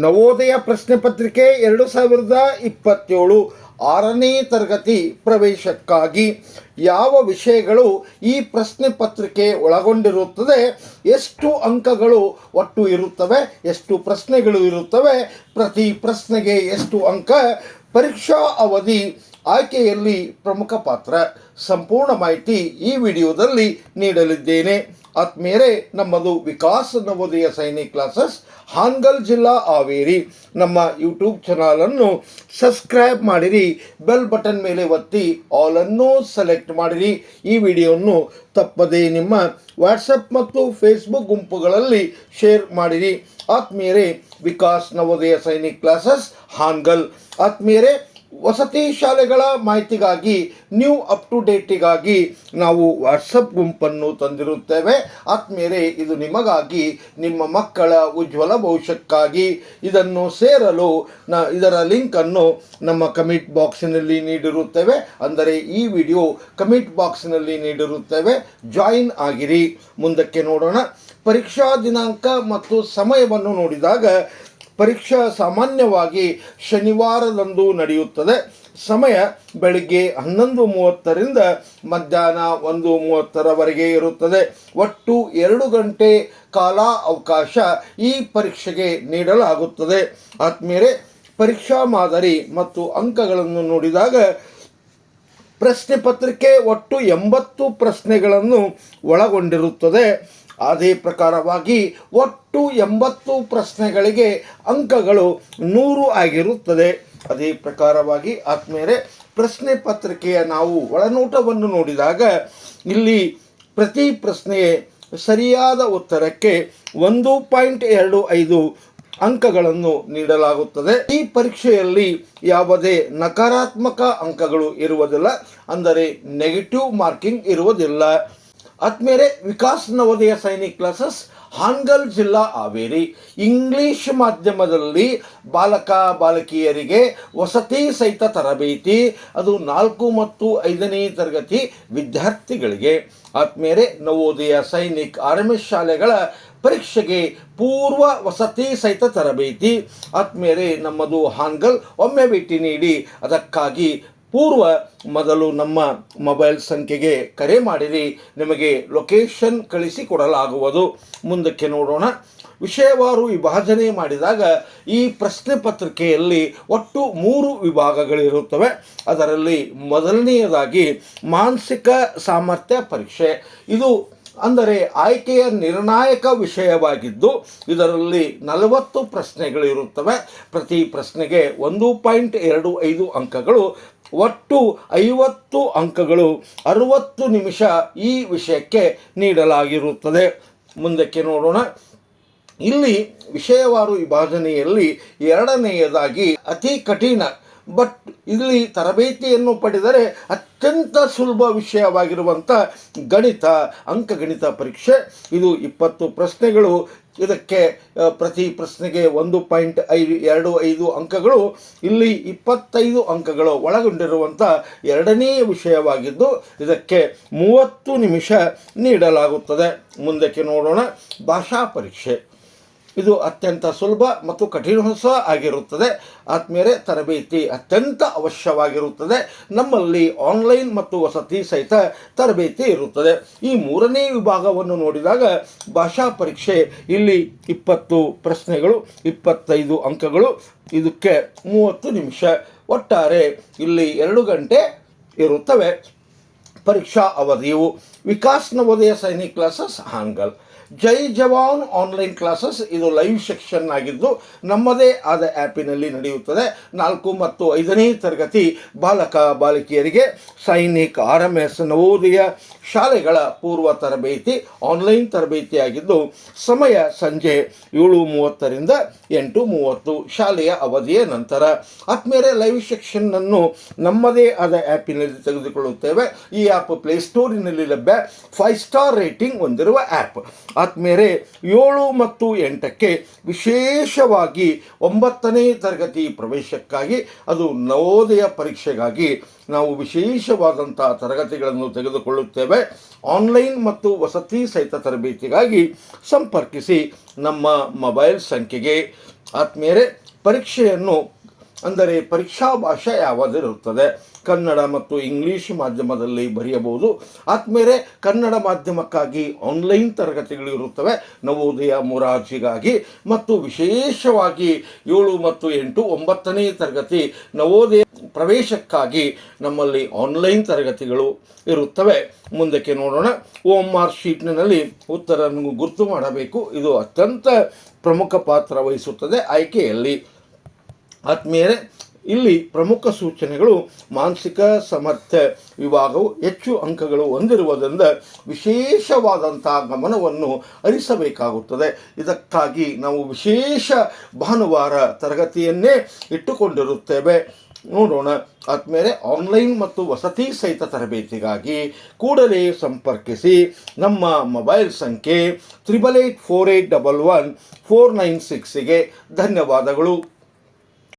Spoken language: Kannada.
ನವೋದಯ ಪ್ರಶ್ನೆ ಪತ್ರಿಕೆ 2027 6ನೇ ತರಗತಿ ಪ್ರವೇಶಕ್ಕಾಗಿ ಯಾವ ವಿಷಯಗಳು ಈ ಪ್ರಶ್ನೆ ಪತ್ರಿಕೆ ಒಳಗೊಂಡಿರುತ್ತದೆ, ಎಷ್ಟು ಅಂಕಗಳು ಒಟ್ಟು ಇರುತ್ತವೆ, ಎಷ್ಟು ಪ್ರಶ್ನೆಗಳು ಇರುತ್ತವೆ, ಪ್ರತಿ ಪ್ರಶ್ನೆಗೆ ಎಷ್ಟು ಅಂಕ, ಪರೀಕ್ಷಾ ಅವಧಿ, ಆಯ್ಕೆಯಲ್ಲಿ ಪ್ರಮುಖ ಪಾತ್ರ, ಸಂಪೂರ್ಣ ಮಾಹಿತಿ ಈ ವಿಡಿಯೋದಲ್ಲಿ ನೀಡಲಿದ್ದೇನೆ. ಆತ್ಮೀಯರೇ, ನಮ್ಮದು ವಿಕಾಸ್ ನವೋದಯ ಸೈನಿಕ್ ಕ್ಲಾಸಸ್, ಹಾನಗಲ್ ಜಿಲ್ಲಾ ಹಾವೇರಿ. ನಮ್ಮ ಯೂಟ್ಯೂಬ್ ಚಾನಲನ್ನು ಸಬ್ಸ್ಕ್ರೈಬ್ ಮಾಡಿರಿ, ಬೆಲ್ ಬಟನ್ ಮೇಲೆ ಒತ್ತಿ ಆಲ್ ಅನ್ನು ಸೆಲೆಕ್ಟ್ ಮಾಡಿರಿ. ಈ ವಿಡಿಯೋವನ್ನು ತಪ್ಪದೇ ನಿಮ್ಮ ವಾಟ್ಸಪ್ ಮತ್ತು ಫೇಸ್ಬುಕ್ ಗುಂಪುಗಳಲ್ಲಿ ಶೇರ್ ಮಾಡಿರಿ. ಆತ್ಮೀಯರೇ, ವಿಕಾಸ್ ನವೋದಯ ಸೈನಿಕ್ ಕ್ಲಾಸಸ್ ಹಾನಗಲ್. ಆತ್ಮೀಯರೇ, ವಸತಿ ಶಾಲೆಗಳ ಮಾಹಿತಿಗಾಗಿ, ನ್ಯೂ ಅಪ್ ಟು ಡೇಟಿಗಾಗಿ ನಾವು ವಾಟ್ಸಪ್ ಗುಂಪನ್ನು ತಂದಿರುತ್ತೇವೆ. ಆತ್ಮೀಯರೇ, ಇದು ನಿಮಗಾಗಿ, ನಿಮ್ಮ ಮಕ್ಕಳ ಉಜ್ವಲ ಭವಿಷ್ಯಕ್ಕಾಗಿ. ಇದನ್ನು ಸೇರಲು ಇದರ ಲಿಂಕನ್ನು ನಮ್ಮ ಕಮೆಂಟ್ ಬಾಕ್ಸಿನಲ್ಲಿ ನೀಡಿರುತ್ತೇವೆ. ಅಂದರೆ ಈ ವಿಡಿಯೋ ಕಮೆಂಟ್ ಬಾಕ್ಸಿನಲ್ಲಿ ನೀಡಿರುತ್ತೇವೆ, ಜಾಯಿನ್ ಆಗಿರಿ. ಮುಂದಕ್ಕೆ ನೋಡೋಣ. ಪರೀಕ್ಷಾ ದಿನಾಂಕ ಮತ್ತು ಸಮಯವನ್ನು ನೋಡಿದಾಗ ಪರೀಕ್ಷಾ ಸಾಮಾನ್ಯವಾಗಿ ಶನಿವಾರದಂದು ನಡೆಯುತ್ತದೆ. ಸಮಯ ಬೆಳಿಗ್ಗೆ 11:30ರಿಂದ ಮಧ್ಯಾಹ್ನ 1:30ರವರೆಗೆ ಇರುತ್ತದೆ. ಒಟ್ಟು 2 ಗಂಟೆ ಕಾಲ ಅವಕಾಶ ಈ ಪರೀಕ್ಷೆಗೆ ನೀಡಲಾಗುತ್ತದೆ. ಆದ್ಮೇಲೆ ಪರೀಕ್ಷಾ ಮಾದರಿ ಮತ್ತು ಅಂಕಗಳನ್ನು ನೋಡಿದಾಗ ಪ್ರಶ್ನೆ ಪತ್ರಿಕೆ ಒಟ್ಟು 80 ಪ್ರಶ್ನೆಗಳನ್ನು ಒಳಗೊಂಡಿರುತ್ತದೆ. ಅದೇ ಪ್ರಕಾರವಾಗಿ ಒಟ್ಟು 80 ಪ್ರಶ್ನೆಗಳಿಗೆ ಅಂಕಗಳು 100 ಆಗಿರುತ್ತದೆ. ಅದೇ ಪ್ರಕಾರವಾಗಿ ಆದ್ಮೇಲೆ ಪ್ರಶ್ನೆ ಪತ್ರಿಕೆಯ ನಾವು ಒಳನೋಟವನ್ನು ನೋಡಿದಾಗ ಇಲ್ಲಿ ಪ್ರತಿ ಪ್ರಶ್ನೆಗೆ ಸರಿಯಾದ ಉತ್ತರಕ್ಕೆ 1.25 ಅಂಕಗಳನ್ನು ನೀಡಲಾಗುತ್ತದೆ. ಈ ಪರೀಕ್ಷೆಯಲ್ಲಿ ಯಾವುದೇ ನಕಾರಾತ್ಮಕ ಅಂಕಗಳು ಇರುವುದಿಲ್ಲ, ಅಂದರೆ ನೆಗೆಟಿವ್ ಮಾರ್ಕಿಂಗ್ ಇರುವುದಿಲ್ಲ. ಆದ್ಮೇಲೆ ವಿಕಾಸ್ ನವೋದಯ ಸೈನಿಕ್ ಕ್ಲಾಸಸ್ ಹಾನಗಲ್ ಜಿಲ್ಲಾ ಹಾವೇರಿ ಇಂಗ್ಲಿಷ್ ಮಾಧ್ಯಮದಲ್ಲಿ ಬಾಲಕ ಬಾಲಕಿಯರಿಗೆ ವಸತಿ ಸಹಿತ ತರಬೇತಿ, ಅದು 4 ಮತ್ತು 5ನೇ ತರಗತಿ ವಿದ್ಯಾರ್ಥಿಗಳಿಗೆ. ಆದ್ಮೇಲೆ ನವೋದಯ ಸೈನಿಕ್ RMS ಶಾಲೆಗಳ ಪರೀಕ್ಷೆಗೆ ಪೂರ್ವ ವಸತಿ ಸಹಿತ ತರಬೇತಿ. ಆದ್ಮೇಲೆ ನಮ್ಮದು ಹಾನಗಲ್. ಒಮ್ಮೆ ಭೇಟಿ ನೀಡಿ, ಅದಕ್ಕಾಗಿ ಪೂರ್ವ ಮೊದಲು ನಮ್ಮ ಮೊಬೈಲ್ ಸಂಖ್ಯೆಗೆ ಕರೆ ಮಾಡಿರಿ, ನಿಮಗೆ ಲೊಕೇಶನ್ ಕಳಿಸಿಕೊಡಲಾಗುವುದು. ಮುಂದಕ್ಕೆ ನೋಡೋಣ. ವಿಷಯವಾರು ವಿಭಜನೆ ಮಾಡಿದಾಗ ಈ ಪ್ರಶ್ನೆ ಪತ್ರಿಕೆಯಲ್ಲಿ ಒಟ್ಟು 3 ವಿಭಾಗಗಳಿರುತ್ತವೆ. ಅದರಲ್ಲಿ ಮೊದಲನೆಯದಾಗಿ ಮಾನಸಿಕ ಸಾಮರ್ಥ್ಯ ಪರೀಕ್ಷೆ. ಇದು ಅಂದರೆ ಆಯ್ಕೆಯ ನಿರ್ಣಾಯಕ ವಿಷಯವಾಗಿದ್ದು, ಇದರಲ್ಲಿ 40 ಪ್ರಶ್ನೆಗಳಿರುತ್ತವೆ. ಪ್ರತಿ ಪ್ರಶ್ನೆಗೆ 1.25 ಅಂಕಗಳು, ಒಟ್ಟು 50 ಅಂಕಗಳು 60 ನಿಮಿಷ ಈ ವಿಷಯಕ್ಕೆ ನೀಡಲಾಗಿರುತ್ತದೆ. ಮುಂದಕ್ಕೆ ನೋಡೋಣ. ಇಲ್ಲಿ ವಿಷಯವಾರು ವಿಭಜನೆಯಲ್ಲಿ ಎರಡನೆಯದಾಗಿ ಅತಿ ಕಠಿಣ ಬಟ್ ಇಲ್ಲಿ ತರಬೇತಿಯನ್ನು ಪಡೆದರೆ ಅತ್ಯಂತ ಸುಲಭ ವಿಷಯವಾಗಿರುವಂಥ ಗಣಿತ, ಅಂಕಗಣಿತ ಪರೀಕ್ಷೆ. ಇದು 20 ಪ್ರಶ್ನೆಗಳು. ಇದಕ್ಕೆ ಪ್ರತಿ ಪ್ರಶ್ನೆಗೆ 1.25 ಅಂಕಗಳು. ಇಲ್ಲಿ 25 ಅಂಕಗಳು ಒಳಗೊಂಡಿರುವಂಥ ಎರಡನೇ ವಿಷಯವಾಗಿದ್ದು, ಇದಕ್ಕೆ 30 ನಿಮಿಷ ನೀಡಲಾಗುತ್ತದೆ. ಮುಂದಕ್ಕೆ ನೋಡೋಣ. ಭಾಷಾ ಪರೀಕ್ಷೆ. ಇದು ಅತ್ಯಂತ ಸುಲಭ ಮತ್ತು ಕಠಿಣ ಆಗಿರುತ್ತದೆ. ಆದ್ಮೇಲೆ ತರಬೇತಿ ಅತ್ಯಂತ ಅವಶ್ಯವಾಗಿರುತ್ತದೆ. ನಮ್ಮಲ್ಲಿ ಆನ್ಲೈನ್ ಮತ್ತು ವಸತಿ ಸಹಿತ ತರಬೇತಿ ಇರುತ್ತದೆ. ಈ 3ನೇ ವಿಭಾಗವನ್ನು ನೋಡಿದಾಗ ಭಾಷಾ ಪರೀಕ್ಷೆ, ಇಲ್ಲಿ 20 ಪ್ರಶ್ನೆಗಳು, 25 ಅಂಕಗಳು, ಇದಕ್ಕೆ 30 ನಿಮಿಷ. ಒಟ್ಟಾರೆ ಇಲ್ಲಿ 2 ಗಂಟೆ ಇರುತ್ತವೆ. ಪರೀಕ್ಷಾ ಅವಧಿಯು ವಿಕಾಸ್ ನವೋದಯ ಸೈನಿಕ್ ಕ್ಲಾಸಸ್ ಹಾನಗಲ್. ಜೈ ಜವಾನ್ ಆನ್ಲೈನ್ ಕ್ಲಾಸಸ್ ಇದು ಲೈವ್ ಸೆಕ್ಷನ್ ಆಗಿದ್ದು ನಮ್ಮದೇ ಆದ ಆ್ಯಪಿನಲ್ಲಿ ನಡೆಯುತ್ತದೆ. 4 ಮತ್ತು 5ನೇ ತರಗತಿ ಬಾಲಕ ಬಾಲಕಿಯರಿಗೆ ಸೈನಿಕ್ RMS ನವೋದಯ ಶಾಲೆಗಳ ಪೂರ್ವ ತರಬೇತಿ ಆನ್ಲೈನ್ ತರಬೇತಿಯಾಗಿದ್ದು, ಸಮಯ ಸಂಜೆ 7:30ರಿಂದ 8:30 ಶಾಲೆಯ ಅವಧಿಯ ನಂತರ. ಆದ್ಮೇಲೆ ಲೈವ್ ಸೆಕ್ಷನ್ನನ್ನು ನಮ್ಮದೇ ಆದ ಆ್ಯಪಿನಲ್ಲಿ ತೆಗೆದುಕೊಳ್ಳುತ್ತೇವೆ. ಈ ಆ್ಯಪ್ ಪ್ಲೇಸ್ಟೋರಿನಲ್ಲಿ ಲಭ್ಯ. 5 ಸ್ಟಾರ್ ರೇಟಿಂಗ್ ಹೊಂದಿರುವ ಆ್ಯಪ್. ಆದ್ಮೇಲೆ 7 ಮತ್ತು 8ಕ್ಕೆ ವಿಶೇಷವಾಗಿ 9ನೇ ತರಗತಿ ಪ್ರವೇಶಕ್ಕಾಗಿ, ಅದು ನವೋದಯ ಪರೀಕ್ಷೆಗಾಗಿ ನಾವು ವಿಶೇಷವಾದಂಥ ತರಗತಿಗಳನ್ನು ತೆಗೆದುಕೊಳ್ಳುತ್ತೇವೆ. ಆನ್ಲೈನ್ ಮತ್ತು ವಸತಿ ಸಹಿತ ತರಬೇತಿಗಾಗಿ ಸಂಪರ್ಕಿಸಿ ನಮ್ಮ ಮೊಬೈಲ್ ಸಂಖ್ಯೆಗೆ. ಆದ್ಮೇಲೆ ಪರೀಕ್ಷೆಯನ್ನು ಅಂದರೆ ಪರೀಕ್ಷಾ ಭಾಷೆ ಯಾವುದಿರುತ್ತದೆ, ಕನ್ನಡ ಮತ್ತು ಇಂಗ್ಲೀಷ್ ಮಾಧ್ಯಮದಲ್ಲಿ ಬರೆಯಬಹುದು. ಆದ್ಮೇಲೆ ಕನ್ನಡ ಮಾಧ್ಯಮಕ್ಕಾಗಿ ಆನ್ಲೈನ್ ತರಗತಿಗಳು ಇರುತ್ತವೆ ನವೋದಯ ಮೊರಾರ್ಜಿಗಾಗಿ, ಮತ್ತು ವಿಶೇಷವಾಗಿ 7 ಮತ್ತು 8 9ನೇ ತರಗತಿ ನವೋದಯ ಪ್ರವೇಶಕ್ಕಾಗಿ ನಮ್ಮಲ್ಲಿ ಆನ್ಲೈನ್ ತರಗತಿಗಳು ಇರುತ್ತವೆ. ಮುಂದಕ್ಕೆ ನೋಡೋಣ. OMR ಶೀಟ್ನಲ್ಲಿ ಉತ್ತರ ಗುರುತು ಮಾಡಬೇಕು. ಇದು ಅತ್ಯಂತ ಪ್ರಮುಖ ಪಾತ್ರ ವಹಿಸುತ್ತದೆ ಆಯ್ಕೆಯಲ್ಲಿ. ಆದ್ಮೇಲೆ ಇಲ್ಲಿ ಪ್ರಮುಖ ಸೂಚನೆಗಳು: ಮಾನಸಿಕ ಸಾಮರ್ಥ್ಯ ವಿಭಾಗವು ಹೆಚ್ಚು ಅಂಕಗಳು ಹೊಂದಿರುವುದರಿಂದ ವಿಶೇಷವಾದಂಥ ಗಮನವನ್ನು ಹರಿಸಬೇಕಾಗುತ್ತದೆ. ಇದಕ್ಕಾಗಿ ನಾವು ವಿಶೇಷ ಭಾನುವಾರ ತರಗತಿಯನ್ನೇ ಇಟ್ಟುಕೊಂಡಿರುತ್ತೇವೆ. ನೋಡೋಣ. ಆದ್ಮೇಲೆ ಆನ್ಲೈನ್ ಮತ್ತು ವಸತಿ ಸಹಿತ ತರಬೇತಿಗಾಗಿ ಕೂಡಲೇ ಸಂಪರ್ಕಿಸಿ. ನಮ್ಮ ಮೊಬೈಲ್ ಸಂಖ್ಯೆ 8884811496ಗೆ ಧನ್ಯವಾದಗಳು.